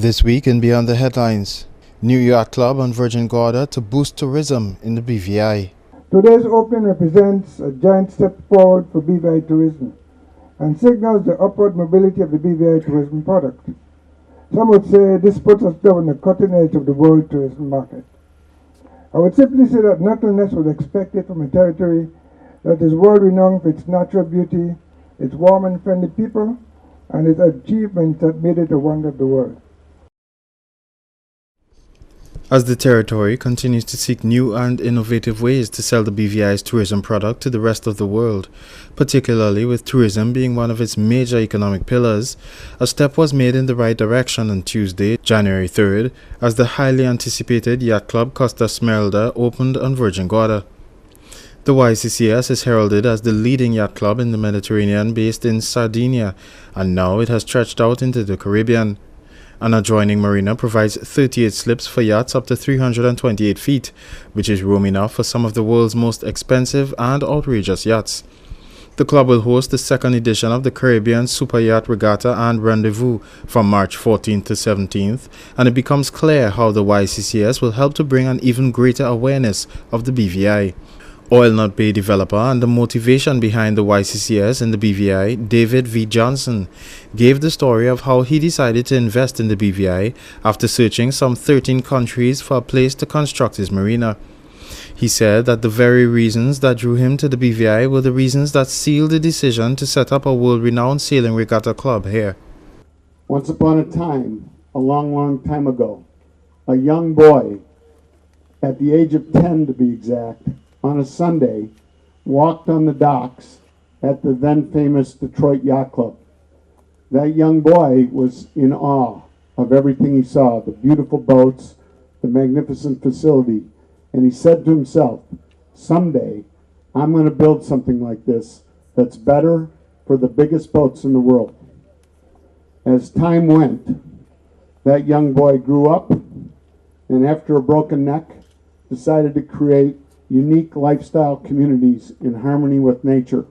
This week in Beyond the Headlines, new yacht club on Virgin Gorda to boost tourism in the BVI. Today's opening represents a giant step forward for BVI tourism and signals the upward mobility of the BVI tourism product. Some would say this puts us down on the cutting edge of the world tourism market. I would simply say that nothing less was expected from a territory that is world renowned for its natural beauty, its warm and friendly people, and its achievements that made it a wonder of the world. As the territory continues to seek new and innovative ways to sell the BVI's tourism product to the rest of the world, particularly with tourism being one of its major economic pillars, a step was made in the right direction on Tuesday, January 3rd, as the highly anticipated yacht club Costa Smeralda opened on Virgin Gorda. The YCCS is heralded as the leading yacht club in the Mediterranean based in Sardinia, and now it has stretched out into the Caribbean. An adjoining marina provides 38 slips for yachts up to 328 feet, which is room enough for some of the world's most expensive and outrageous yachts. The club will host the second edition of the Caribbean Super Yacht Regatta and Rendezvous from March 14th to 17th, and it becomes clear how the YCCS will help to bring an even greater awareness of the BVI. Oil Not Bay developer and the motivation behind the YCCS in the BVI, David V. Johnson, gave the story of how he decided to invest in the BVI after searching some 13 countries for a place to construct his marina. He said that the very reasons that drew him to the BVI were the reasons that sealed the decision to set up a world-renowned sailing regatta club here. Once upon a time, a long time ago, a young boy, at the age of 10 to be exact, on a Sunday, walked on the docks at the then famous Detroit Yacht Club. That young boy was in awe of everything he saw, the beautiful boats, the magnificent facility, and he said to himself, someday I'm going to build something like this that's better for the biggest boats in the world. As time went, that young boy grew up, and after a broken neck, decided to create unique lifestyle communities in harmony with nature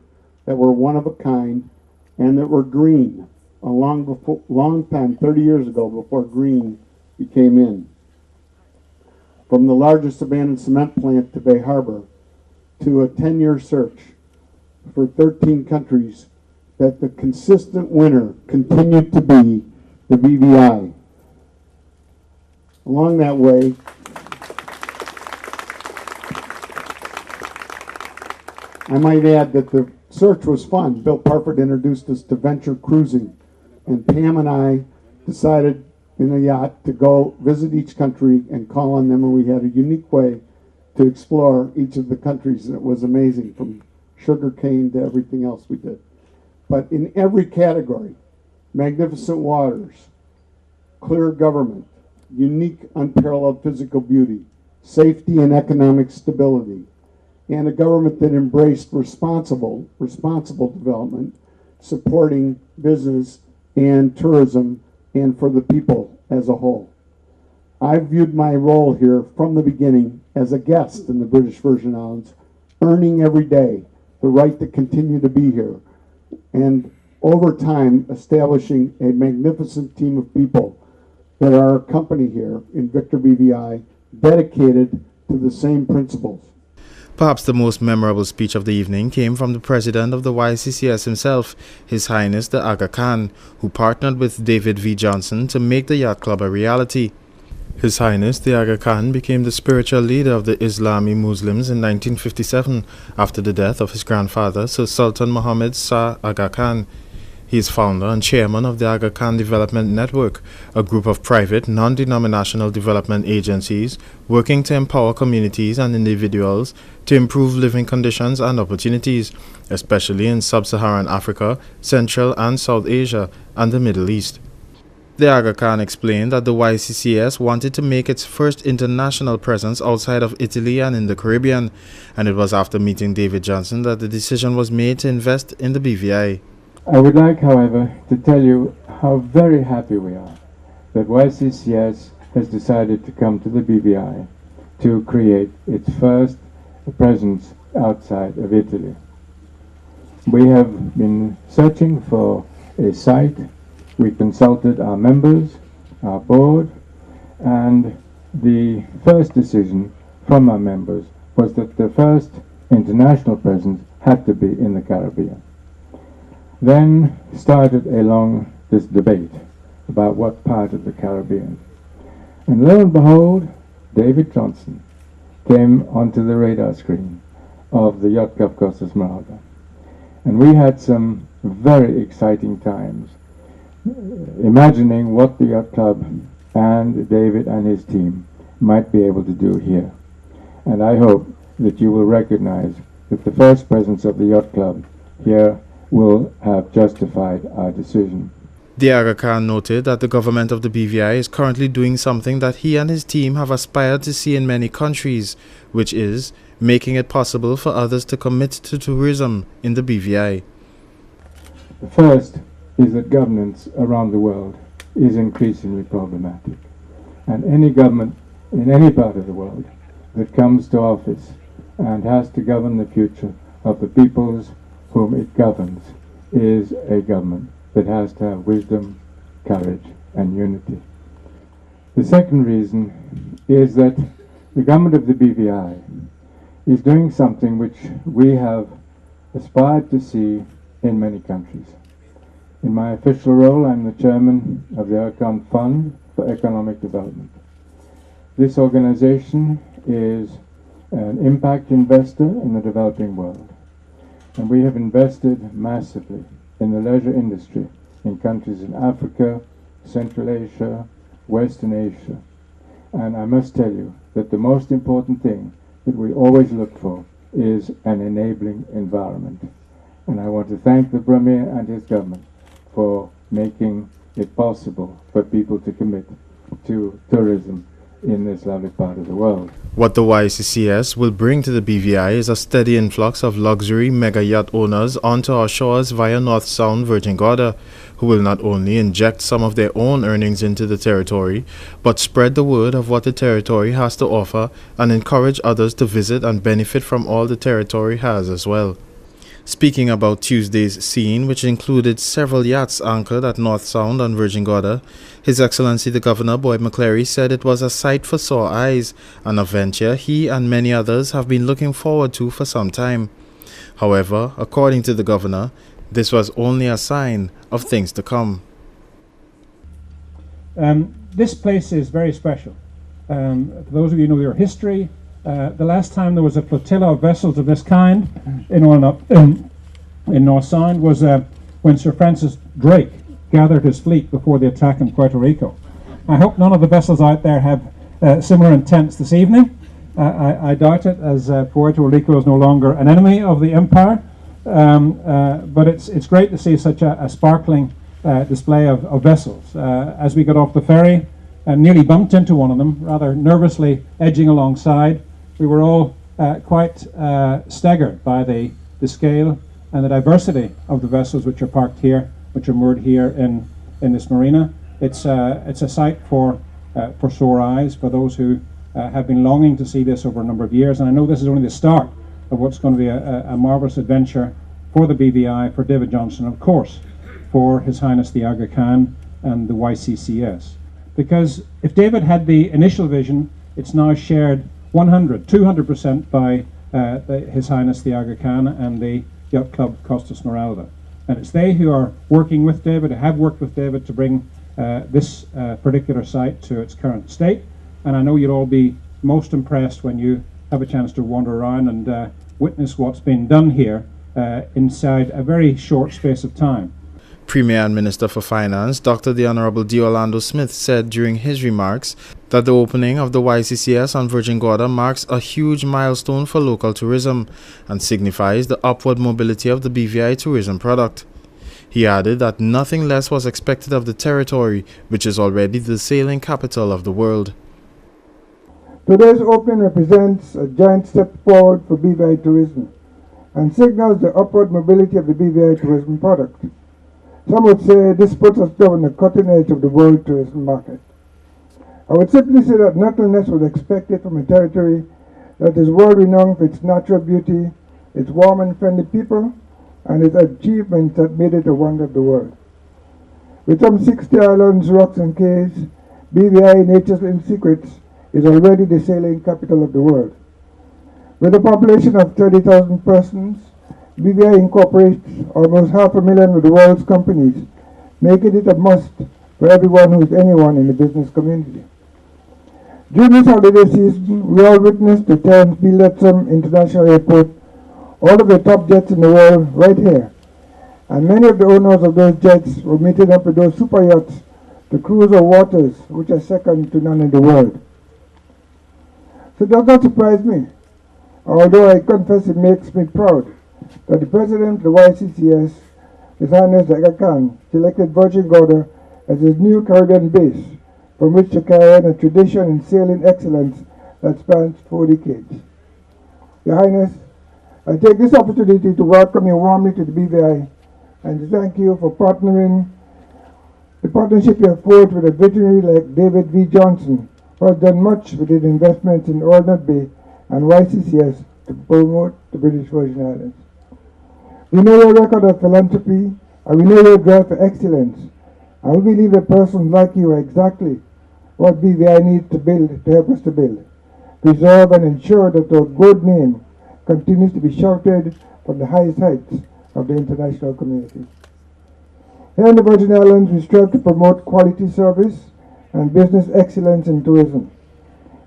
that were one of a kind and that were green a long time, 30 years ago, before green became in. From the largest abandoned cement plant to Bay Harbor, to a 10-year search for 13 countries, that the consistent winner continued to be the BVI. Along that way, I might add that the search was fun. Bill Parford introduced us to venture cruising, and Pam and I decided in a yacht to go visit each country and call on them, and we had a unique way to explore each of the countries, and it was amazing, from sugarcane to everything else we did. But in every category, magnificent waters, clear government, unique unparalleled physical beauty, safety and economic stability, and a government that embraced responsible development, supporting business and tourism and for the people as a whole. I've viewed my role here from the beginning as a guest in the British Virgin Islands, earning every day the right to continue to be here, and over time establishing a magnificent team of people that are our company here in Victor BVI, dedicated to the same principles. Perhaps the most memorable speech of the evening came from the president of the YCCS himself, His Highness the Aga Khan, who partnered with David V. Johnson to make the yacht club a reality. His Highness the Aga Khan became the spiritual leader of the Islami Muslims in 1957 after the death of his grandfather, Sir Sultan Muhammad Shah Aga Khan. He is founder and chairman of the Aga Khan Development Network, a group of private, non-denominational development agencies working to empower communities and individuals to improve living conditions and opportunities, especially in sub-Saharan Africa, Central and South Asia, and the Middle East. The Aga Khan explained that the YCCS wanted to make its first international presence outside of Italy and in the Caribbean, and it was after meeting David Johnson that the decision was made to invest in the BVI. I would like, however, to tell you how very happy we are that YCCS has decided to come to the BVI to create its first presence outside of Italy. We have been searching for a site. We consulted our members our board, and the first decision from our members was that the first international presence had to be in the Caribbean. Then started a long debate about what part of the Caribbean. And lo and behold, David Johnson came onto the radar screen of the Yacht Club Costa Smeralda. And we had some very exciting times imagining what the Yacht Club and David and his team might be able to do here. And I hope that you will recognize that the first presence of the Yacht Club here will have justified our decision. The Aga Khan noted that the government of the BVI is currently doing something that he and his team have aspired to see in many countries, which is making it possible for others to commit to tourism in the BVI. The first is that governance around the world is increasingly problematic. And any government in any part of the world that comes to office and has to govern the future of the peoples whom it governs is a government that has to have wisdom, courage, and unity. The second reason is that the government of the BVI is doing something which we have aspired to see in many countries. In my official role, I'm the chairman of the Aga Fund for Economic Development. This organization is an impact investor in the developing world, and we have invested massively in the leisure industry in countries in Africa, Central Asia, Western Asia. And I must tell you that the most important thing that we always look for is an enabling environment. And I want to thank the Premier and his government for making it possible for people to commit to tourism in this lovely part of the world. What the YCCS will bring to the BVI is a steady influx of luxury mega yacht owners onto our shores via North Sound, Virgin Gorda, who will not only inject some of their own earnings into the territory, but spread the word of what the territory has to offer and encourage others to visit and benefit from all the territory has as well. Speaking about Tuesday's scene, which included several yachts anchored at North Sound and Virgin Gorda, His Excellency the Governor Boyd McCleary said it was a sight for sore eyes and a venture he and many others have been looking forward to for some time. However, according to the Governor, this was only a sign of things to come. This place is very special. For those of you who know your history, the last time there was a flotilla of vessels of this kind in North Sound was when Sir Francis Drake gathered his fleet before the attack in Puerto Rico. I hope none of the vessels out there have similar intents this evening. I doubt it, as Puerto Rico is no longer an enemy of the empire. But it's great to see such a sparkling display of vessels. As we got off the ferry, and nearly bumped into one of them, rather nervously edging alongside. We were all quite staggered by the scale and the diversity of the vessels which are parked here, which are moored here in this marina. It's a sight for sore eyes, for those who have been longing to see this over a number of years. And I know this is only the start of what's going to be a marvelous adventure for the BVI, for David Johnson, of course, for His Highness the Aga Khan and the YCCS. Because if David had the initial vision, it's now shared 200% by His Highness the Aga Khan and the Yacht Club Costa Smeralda. And it's they who are working with David, who have worked with David to bring this particular site to its current state. And I know you'll all be most impressed when you have a chance to wander around and witness what's been done here inside a very short space of time. Premier and Minister for Finance, Dr. the Honorable D. Orlando Smith, said during his remarks that the opening of the YCCS on Virgin Gorda marks a huge milestone for local tourism and signifies the upward mobility of the BVI tourism product. He added that nothing less was expected of the territory, which is already the sailing capital of the world. Today's opening represents a giant step forward for BVI tourism and signals the upward mobility of the BVI tourism product. Some would say this puts us on the cutting edge of the world tourism market. I would simply say that nothing less was expected from a territory that is world renowned for its natural beauty, its warm and friendly people, and its achievements that made it a wonder of the world. With some 60 islands, rocks and cays, BVI Nature's Little Secrets is already the sailing capital of the world. With a population of 30,000 persons, BVI incorporates almost 500,000 of the world's companies, making it a must for everyone who is anyone in the business community. During this holiday season, we all witnessed the Terence B. Lettsome International Airport, all of the top jets in the world right here. And many of the owners of those jets were meeting up with those super yachts to cruise our waters, which are second to none in the world. So it does not surprise me, although I confess it makes me proud, that the president of the YCCS, His Highness the Aga Khan, selected Virgin Gorda as his new Caribbean base, from which to carry on a tradition in sailing excellence that spans 4 decades. Your Highness, I take this opportunity to welcome you warmly to the BVI and to thank you for partnering the partnership you have forged with a visionary like David V. Johnson, who has done much with his investments in Ordnance Bay and YCCS to promote the British Virgin Islands. We know your record of philanthropy and we know your drive for excellence, and we believe that persons like you are exactly what BVI needs to build to help us to build, preserve and ensure that our good name continues to be shouted from the highest heights of the international community. Here in the Virgin Islands, we strive to promote quality service and business excellence in tourism.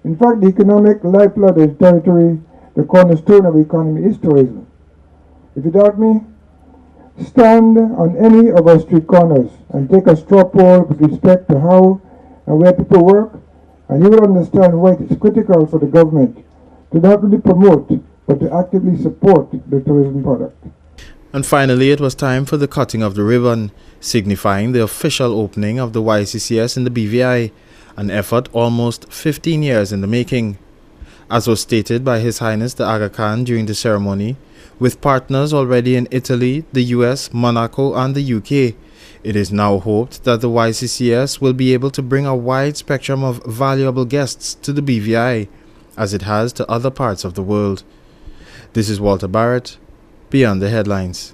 In fact, the economic lifeblood of the territory, the cornerstone of the economy, is tourism. If you doubt me, stand on any of our street corners and take a straw poll with respect to how and where people work, and you will understand why it is critical for the government to not only promote, but to actively support the tourism product. And finally, it was time for the cutting of the ribbon, signifying the official opening of the YCCS in the BVI, an effort almost 15 years in the making. As was stated by His Highness the Aga Khan during the ceremony, with partners already in Italy, the US, Monaco and the UK, it is now hoped that the YCCS will be able to bring a wide spectrum of valuable guests to the BVI, as it has to other parts of the world. This is Walter Barrett, Beyond the Headlines.